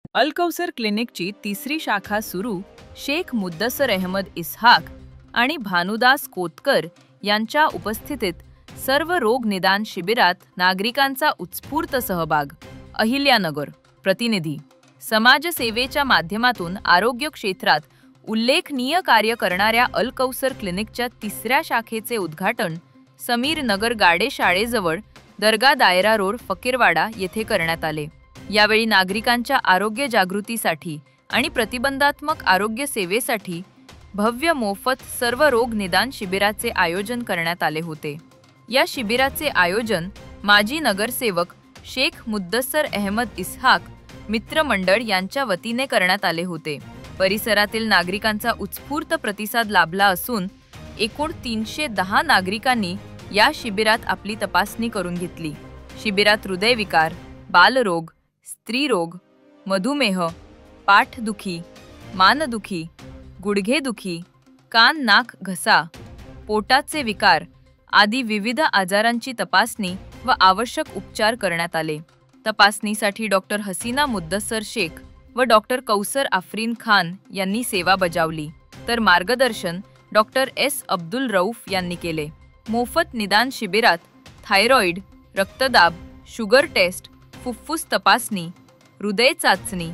अल-कौसर क्लिनिकची तिसरी शाखा सुरू शेख मुद्दसर अहमद इसहाक आणि भानुदास कोतकर यांच्या उपस्थितीत सर्व रोग निदान शिबिरात नागरिकांचा उत्स्फूर्त सहभाग. अहिल्यानगर प्रतिनिधी. समाजसेवेच्या माध्यमातून आरोग्य क्षेत्रात उल्लेखनीय कार्य करणाऱ्या अल-कौसर क्लिनिकच्या तिसऱ्या शाखेचे उद्घाटन समीर नगर गाडे शाळेजवळ दर्गा दायरा रोड फकीरवाडा येथे करण्यात आले. यावेळी नागरिकांच्या आरोग्य जागृतीसाठी आणि प्रतिबंधात्मक आरोग्य सेवेसाठी भव्य मोफत सर्व रोग निदान शिबिराचे आयोजन करण्यात आले होते. या शिबिराचे आयोजन माजी नगरसेवक शेख मुद्दसर अहमद इसहाक मित्रमंडळ यांच्या वतीने करण्यात आले होते. परिसरातील नागरिकांचा उत्स्फूर्त प्रतिसाद लाभला असून एकूण 310 नागरिकांनी या शिबिरात आपली तपासणी करून घेतली. शिबिरात हृदयविकार, बालरोग, स्त्रीरोग, मधुमेह, पाठदुखी, मानदुखी, गुडघेदुखी, कान नाक घसा, पोटाचे विकार आदी विविध आजारांची तपासणी व आवश्यक उपचार करण्यात आले. तपासणीसाठी डॉक्टर हसीना मुद्दसर शेख व डॉक्टर कौसर आफरीन खान यांनी सेवा बजावली, तर मार्गदर्शन डॉक्टर एस अब्दुल रऊफ यांनी केले. मोफत निदान शिबिरात थायरॉइड, रक्तदाब, शुगर टेस्ट, फुफ्फुस तपासणी, हृदय चाचणी,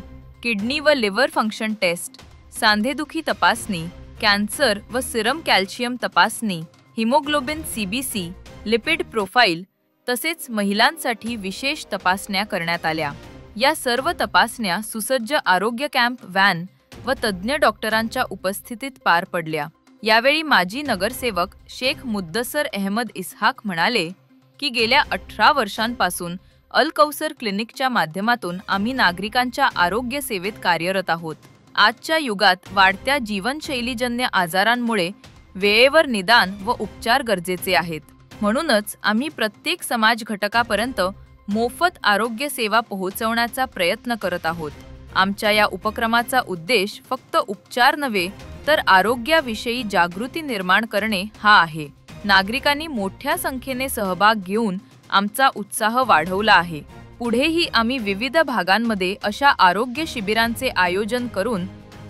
किडनी व लिव्हर फंक्शन टेस्ट, सांधेदुखी तपासणी, कॅन्सर व सिरम कॅल्शियम तपासणी, हिमोग्लोबिन CBC, लिपिड प्रोफाइल तसेच महिलांसाठी विशेष तपासण्या करण्यात आल्या. या सर्व तपासण्या सुसज्ज आरोग्य कॅम्प व्हॅन व तज्ज्ञ डॉक्टरांच्या उपस्थितीत पार पडल्या. यावेळी माजी नगरसेवक शेख मुद्दसर अहमद इसहाक म्हणाले की गेल्या 18 वर्षांपासून अल-कौसर क्लिनिकच्या माध्यमातून आम्ही नागरिकांच्या आरोग्य सेवेत कार्यरत आहोत. आजच्या युगात वाढत्या जीवनशैलीजन्य आजारांमुळे वेळेवर निदान व उपचार गरजेचे आहेत. म्हणूनच आम्ही प्रत्येक समाज घटकापर्यंत मोफत आरोग्य सेवा पोहोचवण्याचा प्रयत्न करत आहोत. आमच्या या उपक्रमाचा उद्देश फक्त उपचार नव्हे तर आरोग्याविषयी जागृती निर्माण करणे हा आहे. नागरिकांनी मोठ्या संख्येने सहभाग घेऊन आमचा उत्साह वाढवला आहे. पुढेही आम्ही विविध भागांमध्ये अशा आरोग्य शिबिरांचे आयोजन करून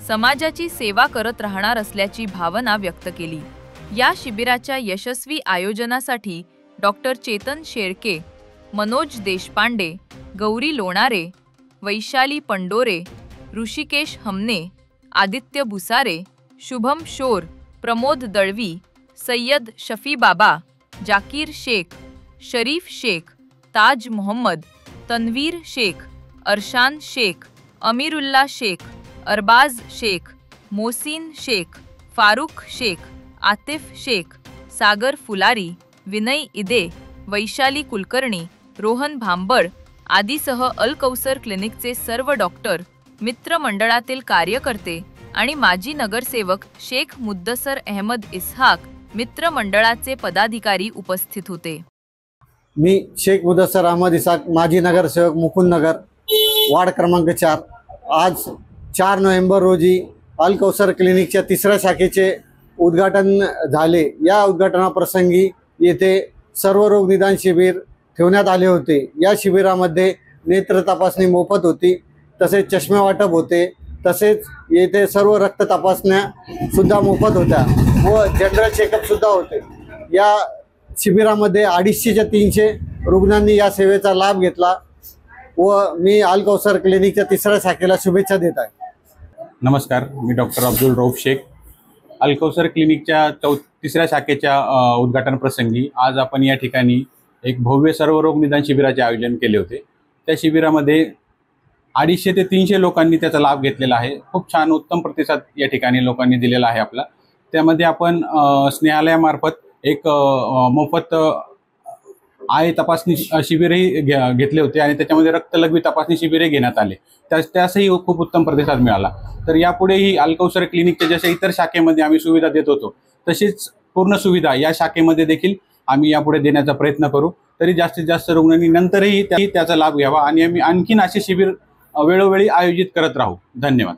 समाजाची सेवा करत राहणार असल्याची भावना व्यक्त केली. या शिबिराच्या यशस्वी आयोजनासाठी डॉक्टर चेतन शेळके, मनोज देशपांडे, गौरी लोणारे, वैशाली पंडोरे, ऋषिकेश हमने, आदित्य भुसारे, शुभम शोर, प्रमोद दळवी, सय्यद शफी बाबा, जाकीर शेख, शरीफ शेख, ताज मोहम्मद, तन्वीर शेख, अरशान शेख, अमीरुल्ला शेख, अरबाज शेख, मोहसिन शेख, फारूक शेख, आतिफ शेख, सागर फुलारी, विनय इदे, वैशाली कुलकर्णी, रोहन भांबळ आदीसह अल-कौसर क्लिनिकचे सर्व डॉक्टर, मित्र मंडळातील कार्यकर्ते आणि माजी नगरसेवक शेख मुद्दसर अहमद इसहाक मित्र मंडळाचे पदाधिकारी उपस्थित होते. मी शेख मुद्दसर अहमद इसहाक, माजी नगरसेवक मुकुंदनगर, वार्ड क्रमांक 4. आज 4 नोव्हेंबर रोजी अल-कौसर क्लिनिकच्या तिसऱ्या शाखेचे उद्घाटन झाले. या उद्घाटनाप्रसंगी येथे सर्व रोग निदान शिबिर ठेवण्यात आले होते. या शिबिरामध्ये नेत्र तपासणी मोफत होती, तसेच चष्मे वाटप होते, तसेच येथे सर्व रक्त तपासण्या सुद्धा मोफत होत्या व जनरल चेकअप सुद्धा होते. या शिबिरामध्ये 250 ते 300 रुग्णांनी या सेवेचा लाभ घेतला व मी अल-कौसर क्लिनिकच्या तिसऱ्या शाखेला शुभेच्छा देत आहे. नमस्कार, मी डॉक्टर अब्दुल रऊफ शेख. अल-कौसर क्लिनिकच्या तिसऱ्या शाखेच्या उद्घाटन प्रसंगी आज आपण या ठिकाणी एक भव्य सर्व रोग निदान शिबिराचे आयोजन केले होते. त्या शिबिरामध्ये 250 ते 300 लोकांनी त्याचा लाभ घेतलेला आहे. खूप छान उत्तम प्रतिसाद या ठिकाणी लोकांनी दिलेला आहे आपला. त्यामध्ये आपण स्नेहालयामार्फत एक मोफत आय तपासणी शिबिरही घेतले होते आणि त्याच्यामध्ये रक्तलघवी तपासणी शिबिरही घेण्यात आले. त्यासही खूप उत्तम प्रतिसाद मिळाला. तर यापुढेही अल-कौसर क्लिनिकच्या जशा इतर शाखेमध्ये आम्ही सुविधा देत होतो तशीच पूर्ण सुविधा या शाखेमध्ये देखील आम्ही यापुढे देण्याचा प्रयत्न करू. तरी जास्तीत जास्त रुग्णांनी नंतरही त्याचा लाभ घ्यावा आणि आम्ही आणखीन असे शिबिर वेळोवेळी आयोजित करत राहू. धन्यवाद.